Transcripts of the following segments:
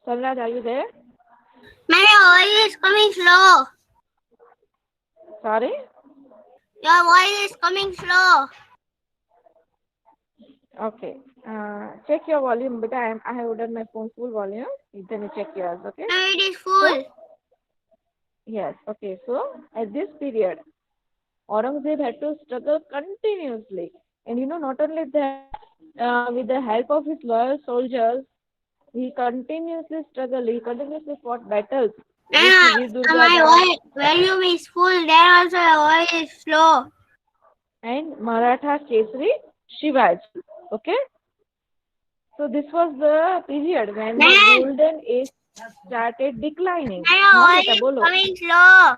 Salraj, are you there? My voice is coming slow. Sorry? Your voice is coming slow. Okay. Check your volume, but I have ordered my phone full volume. Then you check yours, okay? Now it is So, full. yes, okay. So, at this period, Aurangzeb had to struggle continuously. And not only that, with the help of his loyal soldiers, he continuously struggled, he continuously fought battles with Now Veer my Durgadas voice volume is full. Then also your voice is slow. and Maratha Kesari Shivaji. Okay? So, this was the period when the Man, golden age started declining. हाँ my बेटा voice is बोलो. coming slow.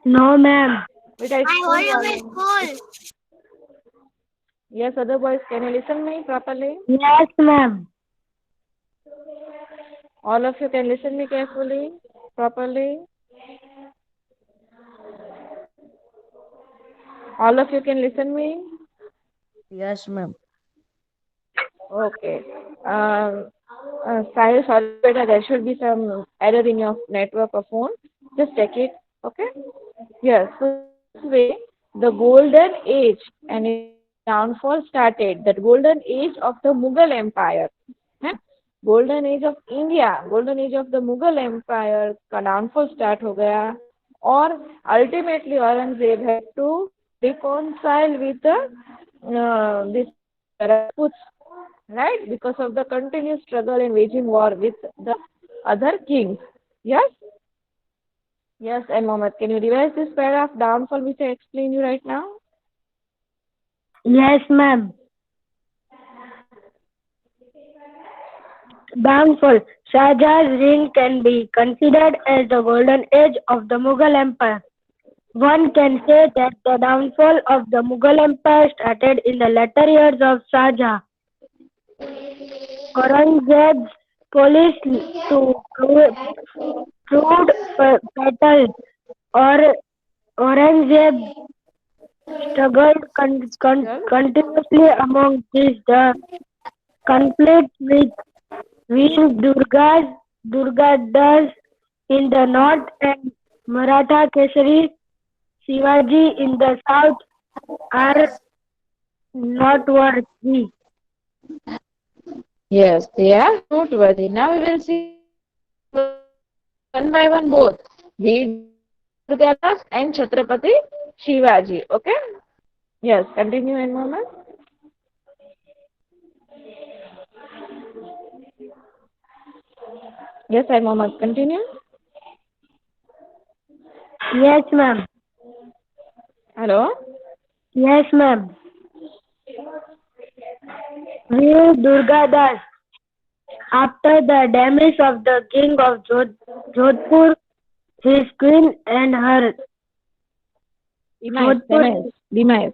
No, ma'am. बेटा it's My full volume is volume. full. Yes, other boys, can you listen me properly? Yes, ma'am. All of you can listen me carefully, properly. All of you can listen me. Yes, ma'am. Okay. Um, Sahil, sorry, beta, there should be some error in your network or phone. Just check it. Okay. Yes. So this way, the golden age and its downfall started. That golden age of the Mughal Empire. है? Golden age of India, golden age of the Mughal Empire का downfall start हो गया और ultimately Aurangzeb had to reconcile with this Rajputs, right? Because of the continuous struggle in waging war with the other kings. Yes? Yes, and Mohammed, can you revise this paragraph downfall which I explained you right now? Yes, ma'am. Downfall. Shahjahan's reign can be considered as the golden age of the Mughal Empire. One can say that the downfall of the Mughal Empire started in the latter years of Shah Jahan. Aurangzeb's policy to proved fatal. Or Aurangzeb struggled Struggle. continuously among these the conflict with Veer Durgadas in the north and Maratha Kesari Shivaji in the south are noteworthy. Yes, they are noteworthy. Now we will see one by one both Veer Durgadas and Chhatrapati Shivaji. Okay? Yes, continue in moment. Yes, and Mohammed, continue. Yes, ma'am. Hello? Yes, ma'am. Veer Durgadas, after the demise of the king of Jodhpur, his queen and her Demise, Jodhpur demise.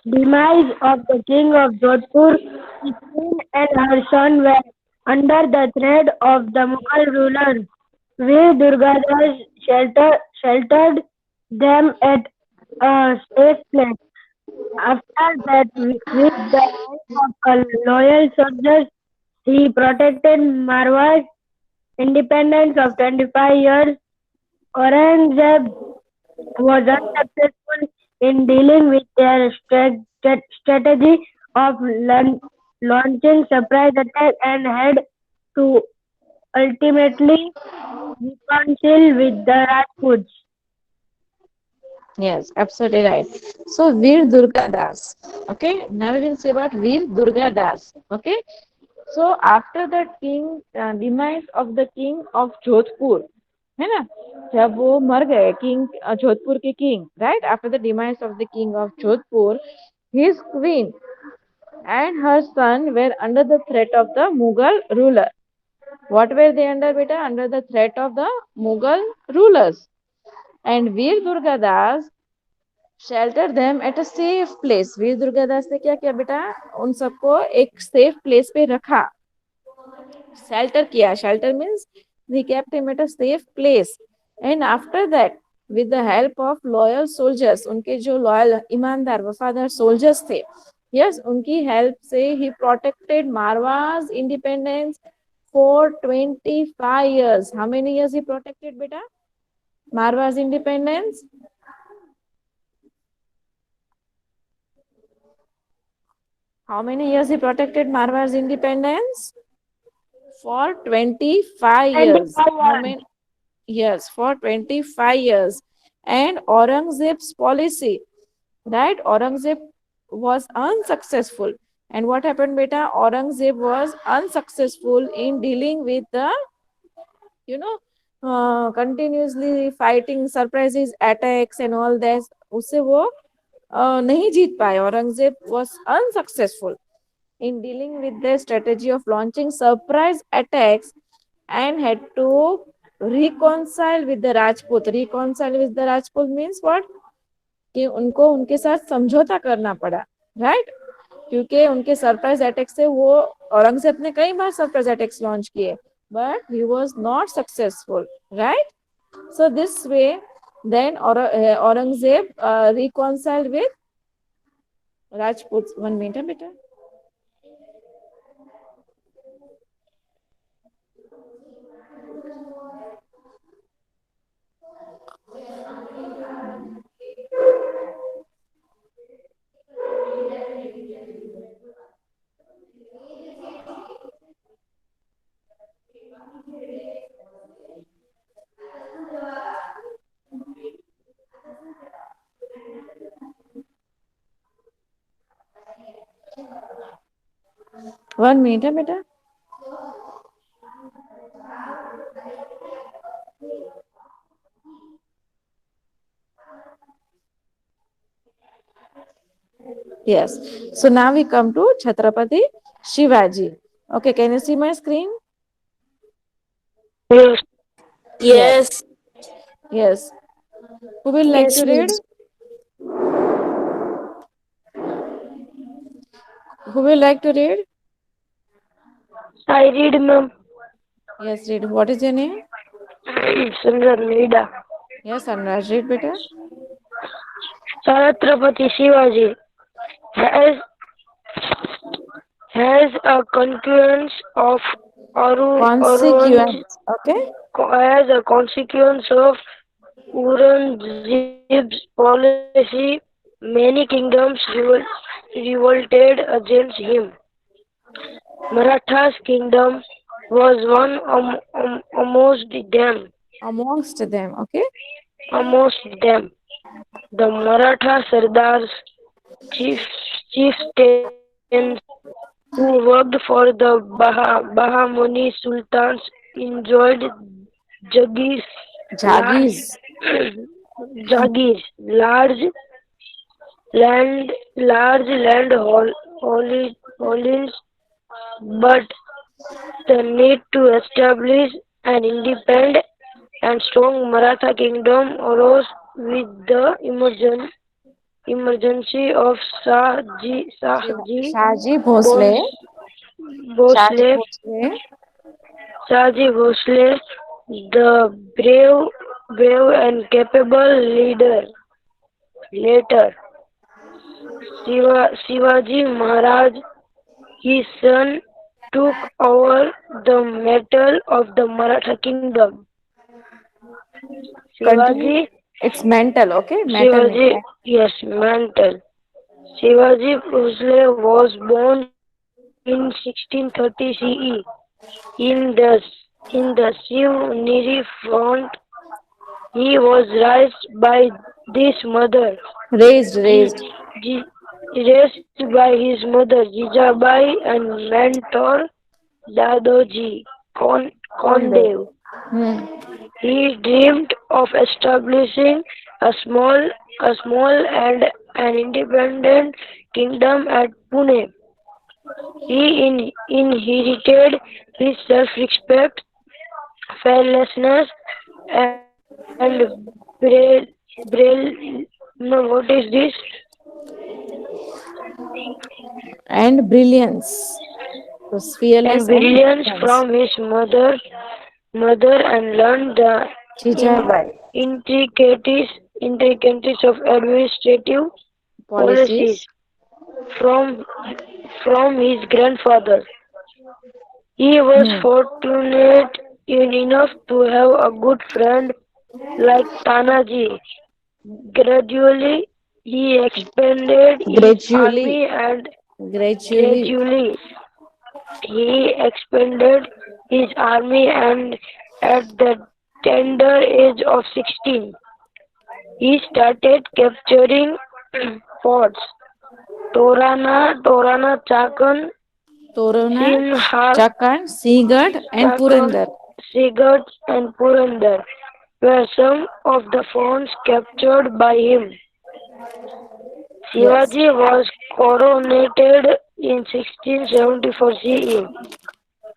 demise of the king of Jodhpur, his queen and her son were under the threat of the Mughal rulers. Veer Durgadas sheltered them at a safe place. After that, with the help of a loyal soldiers, he protected Marwaz independence of 25 years. Aurangzeb was unsuccessful in dealing with their strategy of launching surprise attack and had to ultimately reconcile with the Rajputs. Yes, absolutely right. So Veer Durgadas. Okay, now we will say about Veer Durgadas. Okay, so after the king demise of the king of Jodhpur, है ना, जब वो मर गए king Jodhpur के king, right, after the demise of the king of Jodhpur, his queen and her son were under the threat of the Mughal ruler. What were they under, beta? Under the threat of the Mughal rulers. And Veer Durgadas shelter them at a safe place. Veer Durgadas ने क्या किया बेटा? उन सबको एक safe place पे रखा, shelter किया. Shelter means he kept him at a safe place. And after that, with the help of loyal soldiers, उनके जो लॉयल ईमानदार वफादार सोल्जर्स थे, Yes, उनकी हेल्प से he protected Marwa's independence for 25 years. How many years he protected, beta? Marwa's independence? How many years he protected Marwa's independence? For 25 years. 25 How years. many? Yes, for 25 years. And Aurangzeb's policy, right? Aurangzeb was unsuccessful. And what happened, beta? Aurangzeb was unsuccessful in dealing with the, you know, continuously fighting surprises, attacks, and all that. उससे वो नहीं जीत पाए. Aurangzeb was unsuccessful in dealing with the strategy of launching surprise attacks and had to reconcile with the Rajput. Reconcile with the Rajput means what? कि उनको उनके साथ समझौता करना पड़ा, राइट? क्योंकि उनके सरप्राइज अटैक से वो औरंगजेब ने कई बार सरप्राइज अटैक्स लॉन्च किए, but he was not successful, right? So this way, then Aurangzeb reconciled with Rajputs. 1 minute, beta. One minute, beta. Yes. So now we come to Chhatrapati Shivaji. Okay, can you see my screen? Yes. Yes. Yes. Yes. Who will like Yes, to read? miss. Who will like to read? I read, ma'am. Yes, read. What is your name? Sundar Nida. Yes, Anuraj, read, beta. Chhatrapati Shivaji has a confluence of Consequence. Okay. as a consequence of Aurangzeb's policy, many kingdoms revolted against him. Maratha's kingdom was one amongst them. Amongst them. Okay. Amongst them, the Maratha Sardars, chief, chieftains who worked for the Bahamani sultans enjoyed Jagis, large, Jagis. Jagis, holdings, but the need to establish an independent and strong Maratha kingdom arose with the emergency of Shaji Bhosle. Bos- Shaji Bhosle, Bhosle. Shaji Bhosle, the brave and capable leader. Later, Shivaji Maharaj, his son, took over the mantle of the Maratha kingdom. Continue. Shivaji, It's mental. Okay. Metal. Shivaji, yes, mantle. Shivaji Bhosle was born in 1630 CE in the Shivneri front. He was raised by his mother, Raised. Ji, Raised. Ji, raised by his mother Jijabai and mentor Dadoji Konde. Kondev. Hmm. He dreamed of establishing a small, and an independent kingdom at Pune. He inherited his self-respect, fearlessness, and no, what is this? And brilliance. So And fearless and brilliance brilliance. from his mother, and learned the in, Jijabai. intricacies of administrative policies. Policies. from from his grandfather. He was Hmm. fortunate enough to have a good friend like Tanaji. Gradually, he expanded his Gradually, army and gradually. gradually he expanded his army and at the tender age of 16, he started capturing forts. Torana Chakan, Torona, Sinhar, Chakan, Sigad, and Chakan, Purandar. Sigurd and Purandar were some of the forts captured by him. Yes. Shivaji was coronated in 1674 CE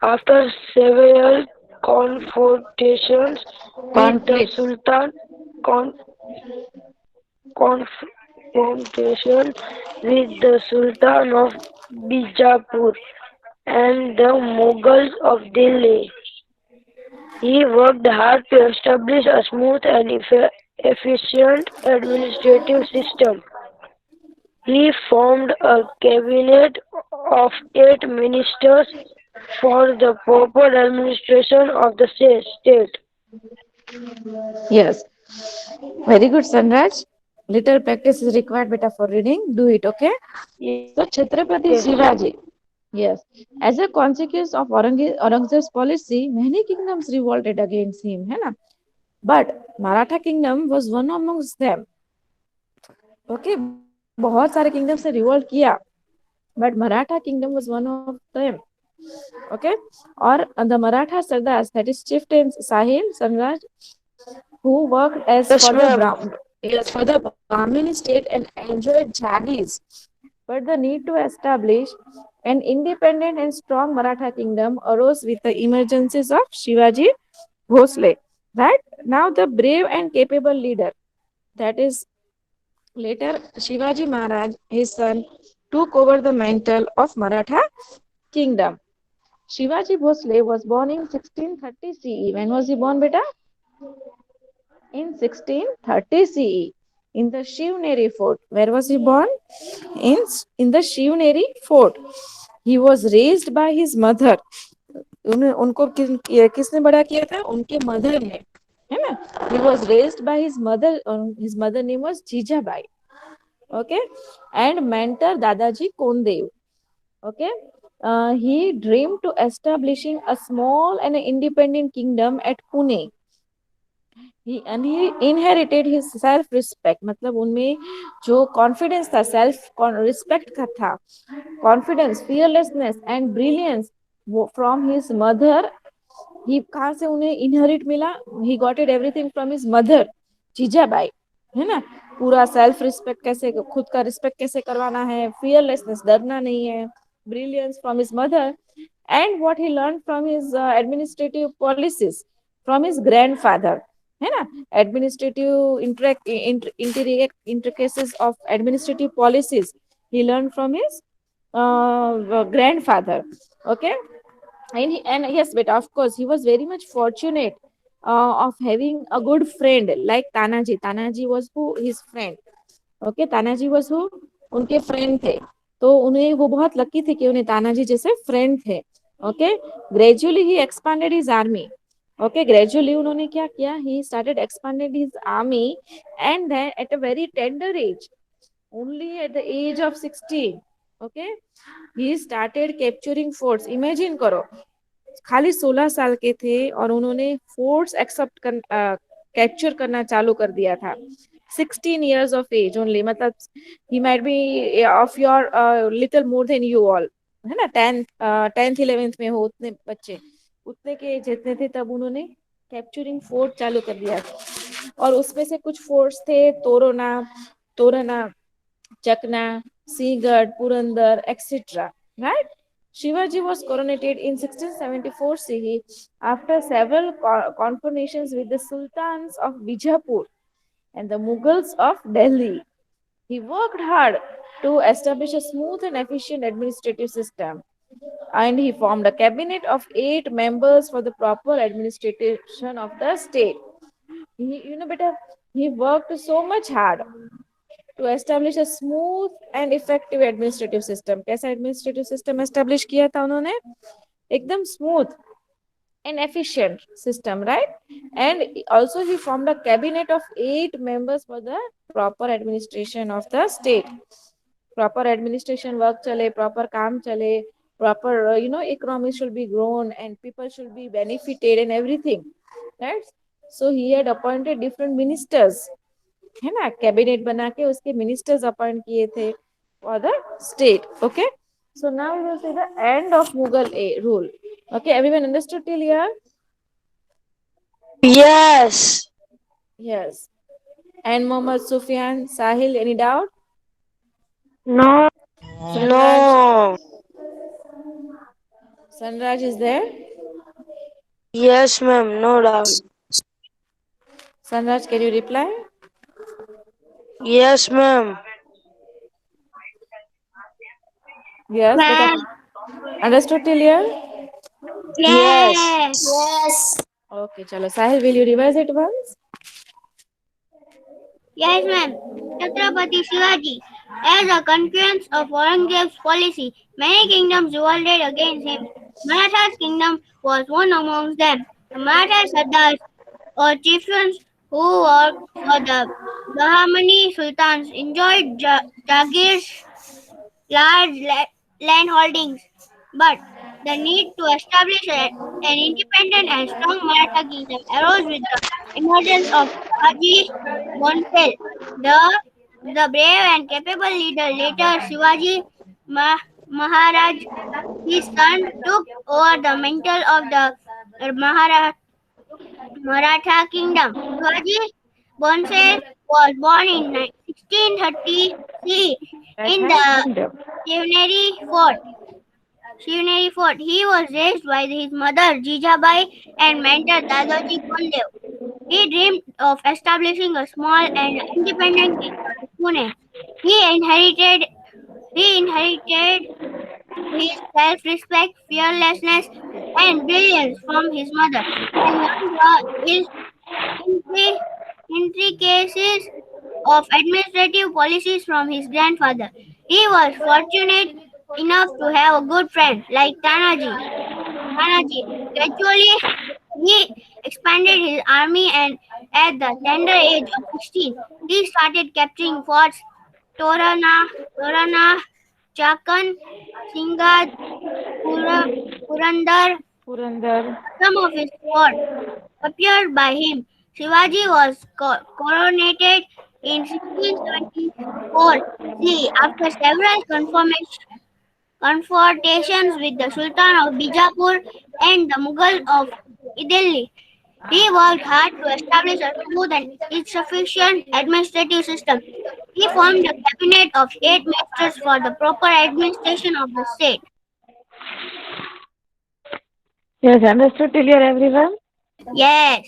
after several confrontations with the Conflicts. Sultan. Con- confrontation with the Sultan of Bijapur and the Mughals of Delhi. He worked hard to establish a smooth and efficient administrative system. He formed a cabinet of 8 ministers for the proper administration of the state. Yes. Very good, Sanraj. Little practice is required, beta, for reading. Do it, okay? So, Chhatrapati Yes, Shivaji. Yes. As a consequence of Aurangzeb's policy, many kingdoms revolted against him, है ना? But Maratha kingdom was one amongst them. Okay, बहुत सारे kingdom से revolt किया, but Maratha kingdom was one of them. Okay, or the Maratha Sardars, that is chieftains Sahil, Samraj, who worked as yes, for the ma'am. yes, for the Brahmin state and enjoyed Jagis. But the need to establish an independent and strong Maratha kingdom arose with the emergencies of Shivaji Bhosle. Right now, the brave and capable leader, that is later Shivaji Maharaj, his son, took over the mantle of Maratha kingdom. Shivaji Bhosle was born in 1630 CE. When was he born, beta? In 1630 CE. In the Shivneri fort. Where was he born? In, in the Shivneri fort. He was raised by his mother. उनको किसने बड़ा किया था? उनके mother ने, है ना? He was raised by his mother. His mother name was Jijabai. Okay, and mentor Dadaji Kondev. Okay, he dreamed to establishing a small and independent kingdom at Pune. He inherited his self respect, मतलब उनमें जो confidence था, self respect का था, confidence, fearlessness and brilliance from his mother. ही कहाँ से उन्हें इनहेरिट मिला? He got it everything from his mother Jijabai, है ना? पूरा सेल्फ रिस्पेक्ट कैसे, खुद का रिस्पेक्ट कैसे करवाना है, फियरलेसनेस, डरना नहीं है, brilliance from his mother, and what he learn from his administrative policies from his grandfather, है ना? Administrative intricacies of administrative policies he learned from his grandfather. Okay, and yes, but of course he was very much fortunate of having a good friend like Tanaji. Tanaji was who? His friend. Okay, Tanaji was who? उनके friend थे. तो उन्हें वो बहुत lucky थे कि उन्हें तानाजी जैसे फ्रेंड थे. Okay, gradually he expanded his army. Okay, gradually उन्होंने क्या किया? He started expanded his army and then at a very tender age, only at the age of 16. Okay, he started capturing forts. Imagine करो, खाली 16 साल के थे और उन्होंने फोर्ट्स कैप्चर करना चालू कर दिया था. 16 years of age only, मतलब he might be of your little more than you all, है ना? 10th 11th में हो उतने बच्चे, उतने के जितने थे तब उन्होंने कैप्चरिंग फोर्ट चालू कर दिया था. और उसमें से कुछ फोर्ट्स थे तोरोना, तोरना, Chakna, Sigurd, Purandar, etc. Right? Shivaji was coronated in 1674 CE after several confrontations with the sultans of Bijapur and the Mughals of Delhi. He worked hard to establish a smooth and efficient administrative system, and he formed a cabinet of 8 members for the proper administration of the state. Beta, he worked so much hard. to establish a smooth and effective administrative system. कैसा administrative system establish किया था उन्होंने? एकदम smooth and efficient system, right? And also he formed a cabinet of 8 members for the proper administration of the state. Proper administration work chale, proper काम चले, proper economy should be grown and people should be benefited and everything, right? So he had appointed different ministers, है ना, cabinet बना के उसके ministers appoint किए थे for the state. Okay, so now we will see the end of Mughal rule. Okay, everyone understood till here? Yes. Yes. And Muhammad Sufyan, Sahil, any doubt? No. Sanraj? No. Sanraj is there? Yes, ma'am. No doubt. Sanraj, can you reply? Yes, ma'am. Yes, beta. Ma'am. Understood till here? Yes. Yes. Okay, chalo. Sahil, will you revise it once? Yes, ma'am. Chhatrapati Shivaji. As a consequence of Aurangzeb's policy, many kingdoms revolted against him. Maratha's kingdom was one amongst them. The Maratha Sardars or chieftains who worked for the Bahmani sultans enjoyed Jagirs, large land holdings, but the need to establish an independent and strong Maratha kingdom arose with the emergence of Shivaji Bhonsle, the brave and capable leader. Later, Shivaji Maharaj, his son, took over the mantle of the Maratha kingdom. Shivaji Bhonsle was born in 1633 in the Kingdom. Shivneri Fort. He was raised by his mother Jijabai and mentor Dadaji Kondev. He dreamed of establishing a small and independent kingdom in Pune. He inherited his self-respect, fearlessness, and brilliance from his mother, and learned the intricacies of administrative policies from his grandfather. He was fortunate enough to have a good friend like Tanaji. Gradually, he expanded his army and at the tender age of 16, he started capturing forts Torana, Chakan, Singha, Purandar. Purandar. Some of his forts appeared by him. Shivaji was coronated in 1674 C after several confrontations with the Sultan of Bijapur and the Mughal of Delhi. He worked hard to establish a smooth and sufficient administrative system. He formed a cabinet of 8 ministers for the proper administration of the state. Yes, understood till here, everyone? Yes.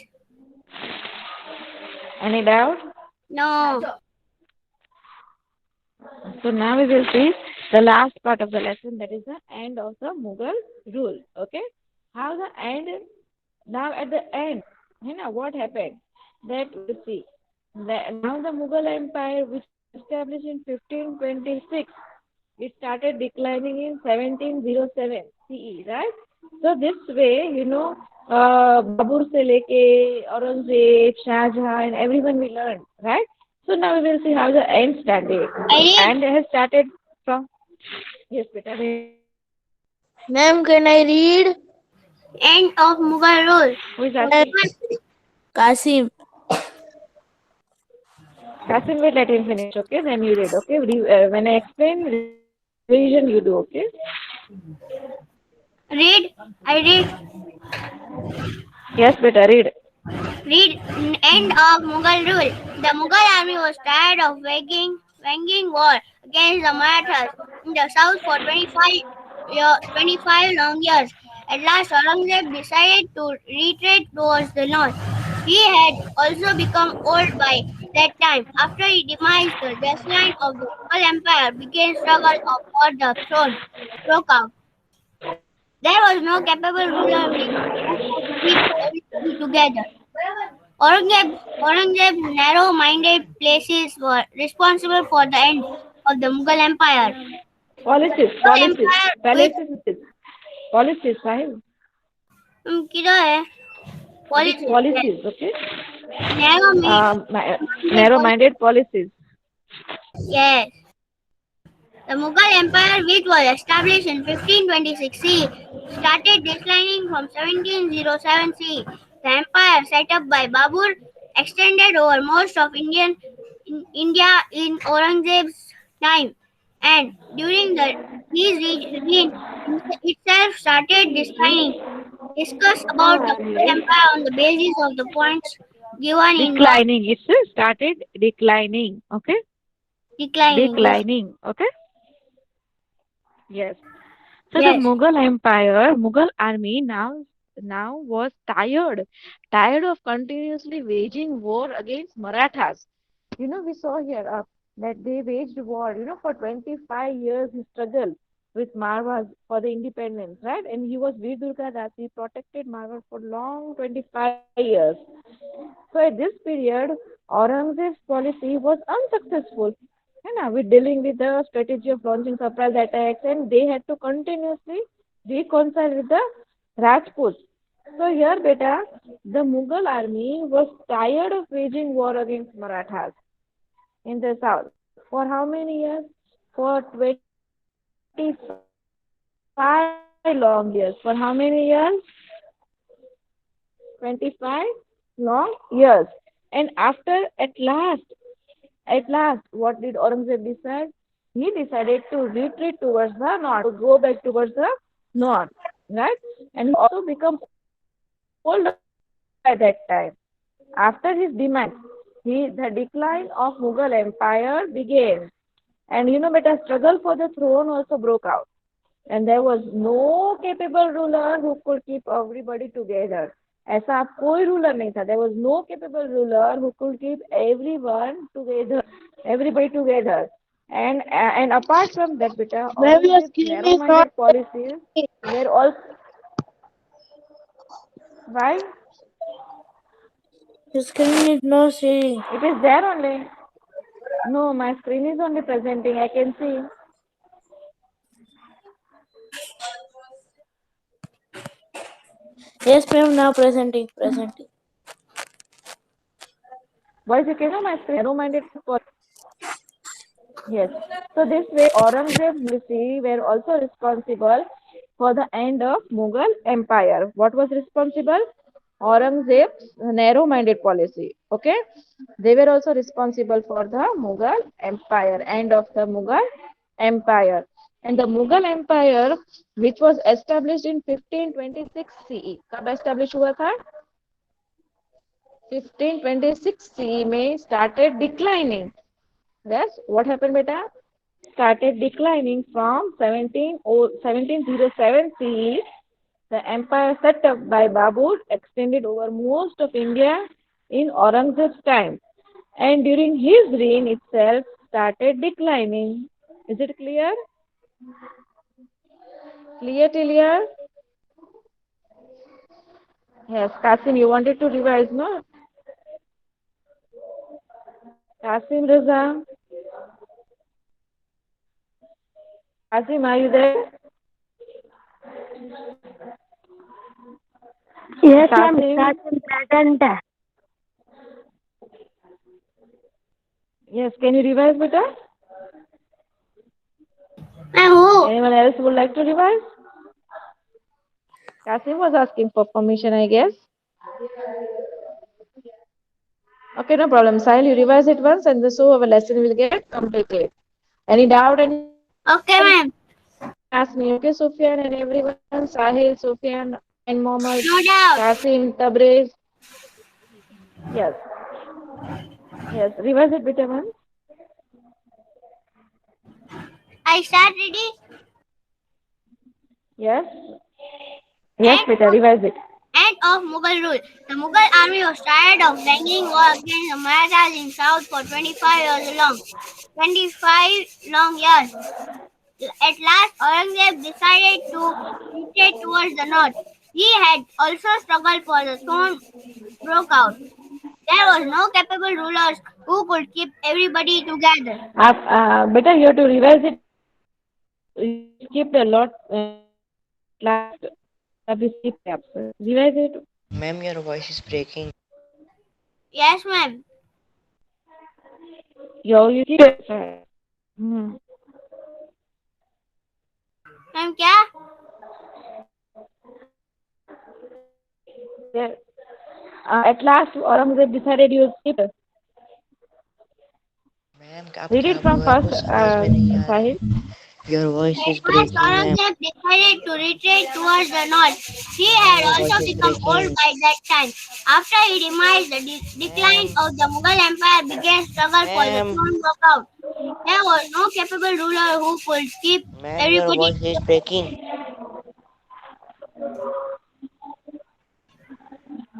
Any doubt? No. So now we will see the last part of the lesson, that is the end of the Mughal rule. Okay? How the end, now at the end, what happened? That we see. Now the Mughal Empire, which was established in 1526, it started declining in 1707 CE, right? So this way, Babur se leke, Aurangzeb, Shah Jahan, and everyone we learned, right? So now we will see how the end started. And has started from, yes, beta. Ma'am, can I read? End of Mughal rule. Who is asking? Kasim. Kasim will let him finish, okay? Then you read, okay? When I explain, revision you do, okay? Read. I read. Yes, beta, read. Read. End of Mughal rule. The Mughal army was tired of waging war against the Marathas in the south for 25 long years. At last, Aurangzeb decided to retreat towards the north. He had also become old by that time. After he demised, the decline of the Mughal Empire began struggle for the throne broke out. There was no capable ruler who could keep everything together. Aurangzeb's narrow-minded policies were responsible for the end of the Mughal Empire. Policies, Mughal policies, Empire, which palaces, policies, Sahil. किधर है? It is Policies, yes. policies, okay? Narrow-minded policies, Narrow-minded policies. yes. The Mughal Empire, which was established in 1526 CE, started declining from 1707 CE. The empire set up by Babur extended over most of India in Aurangzeb's time, and during his reign itself started declining. Discuss about the Mughal Empire on the basis of the points given in the Declining. It started declining. Okay? declining. Yes. Declining. Okay? Yes. So the Yes. Mughal Empire, Mughal army now was tired of continuously waging war against Marathas. We saw here that they waged war. For 25 years he struggled with Marwaz for the independence, right? And he was Veer Durga Das. He protected Marwaz for long 25 years. So at this period, Aurangzeb's policy was unsuccessful. With dealing with the strategy of launching surprise attacks, and they had to continuously reconcile with the Rajputs. So here, beta, the Mughal army was tired of waging war against Marathas in the south. For how many years? For 25 long years. For how many years? 25 long years. And after, at last, what did Aurangzeb decide? He decided to retreat towards the north, to go back towards the north, right? And he also become old by that time. After his demise, the decline of Mughal Empire began. And but a struggle for the throne also broke out. And there was no capable ruler who could keep everybody together. ऐसा अब कोई ruler नहीं था. There was no capable ruler who could keep everybody together. And apart from that, beta, Maybe your Aurangzeb's screen is not. narrow-minded policies were also why Your screen is not showing. it is there only. No, my screen is only presenting. I can see. Yes, ma'am. Now presenting. Why is it my screen narrow-minded? Yes. So this way, Aurangzeb's policy were also responsible for the end of Mughal Empire. What was responsible? Aurangzeb's narrow-minded policy. Okay. They were also responsible for the Mughal Empire, end of the Mughal Empire. And the Mughal Empire, which was established in 1526 CE. कब established हुआ था? 1526 CE में started declining. Yes, what happened, beta? Started declining from 1707 CE. The empire set up by Babur extended over most of India in Aurangzeb's time. And during his reign itself started declining. Is it clear? Clear till here? Yes, Kasim, you wanted to revise, no? Kasim Raza. Kasim, are you there? Yes, ma'am. Kasim? That's important. Yes, can you revise, beta? मैं हूँ. Anyone else would like to revise? Kasim was asking for permission, I guess. Okay, no problem. Sahil, you revise it once and so our lesson will get completed. Any doubt, anyone Okay, ma'am. ask me. Okay, Sufyan and everyone, Sahil, Sufyan, and Mohammed, No doubt. Kasim, Tabriz. Yes. Yes, revise it, beta once. I start ready. Yes. Yes, beta, revise it. End of Mughal rule. The Mughal army was tired of waging war against the Marathas in south for 25 years long. 25 long years. At last, Aurangzeb decided to retreat towards the north. He had also struggled for the throne broke out. There was no capable rulers who could keep everybody together. Better you have to revise it. You skipped a lot. Last we skipped up. So revise it. Ma'am, your voice is breaking. Yes, ma'am. You skipped it. Hmm. Ma'am क्या There. At last, Aurangzeb decided you skipped. Ma'am आप Read क्या it from बोल रहे हैं first, कुछ समझ में नहीं आ रहा Sahil. है. Your voice At is first, breaking, ma'am. Aurangzeb decided to retreat towards the north. He had Your also voice is become old breaking. by that time. After he demised, the decline Ma'am, of the Mughal Empire began struggle for the ma'am, throne broke out. There was no capable ruler who could keep ma'am, your everybody voice is breaking.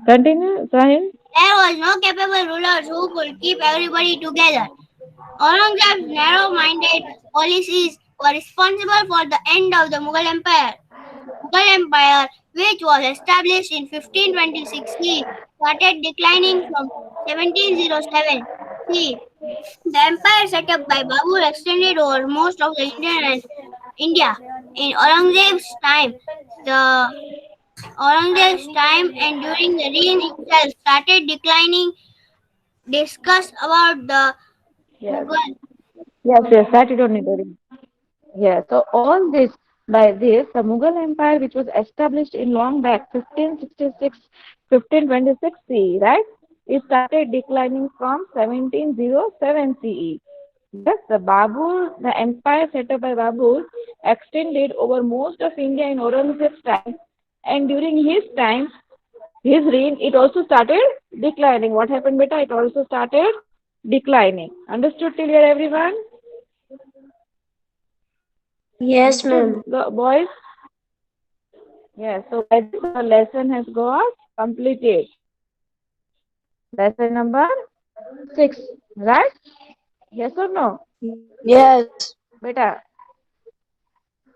Continue, Sahil. There was no capable rulers who could keep everybody together. Aurangzeb's narrow-minded policies were responsible for the end of the Mughal Empire. Mughal Empire, which was established in 1526 CE, started declining from 1707 CE. The empire set up by Babur extended over most of the India. In the Aurangzeb's time and during the reign itself started declining. Discuss about the Yes. Mughal. Yes, that you don't need to read. Yes, so all this, by this, the Mughal Empire, which was established in long back, 1566, 1526 CE, right? It started declining from 1707 CE. Yes, the empire set up by Babur extended over most of India in Aurangzeb's time, and during his time, his reign, it also started declining. What happened, beta? It also started declining. Understood till here, everyone? Yes, Understood, ma'am. boys? Yes, so by this our lesson has got completed. Lesson number 6, right? Yes or no? Yes. Beta,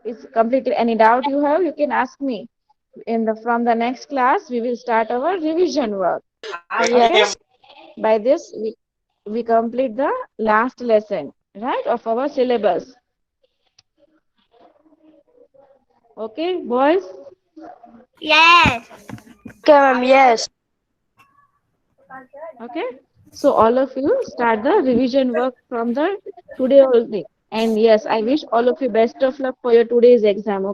it's completed. Any doubt you have, you can ask me. From the next class, we will start our revision work. Okay? Yes. By this, we complete the last lesson, right, of our syllabus. Okay, boys? Yes. Okay, ma'am. Yes. Okay, so all of you start the revision work from the today only. And yes, I wish all of you best of luck for your today's exam.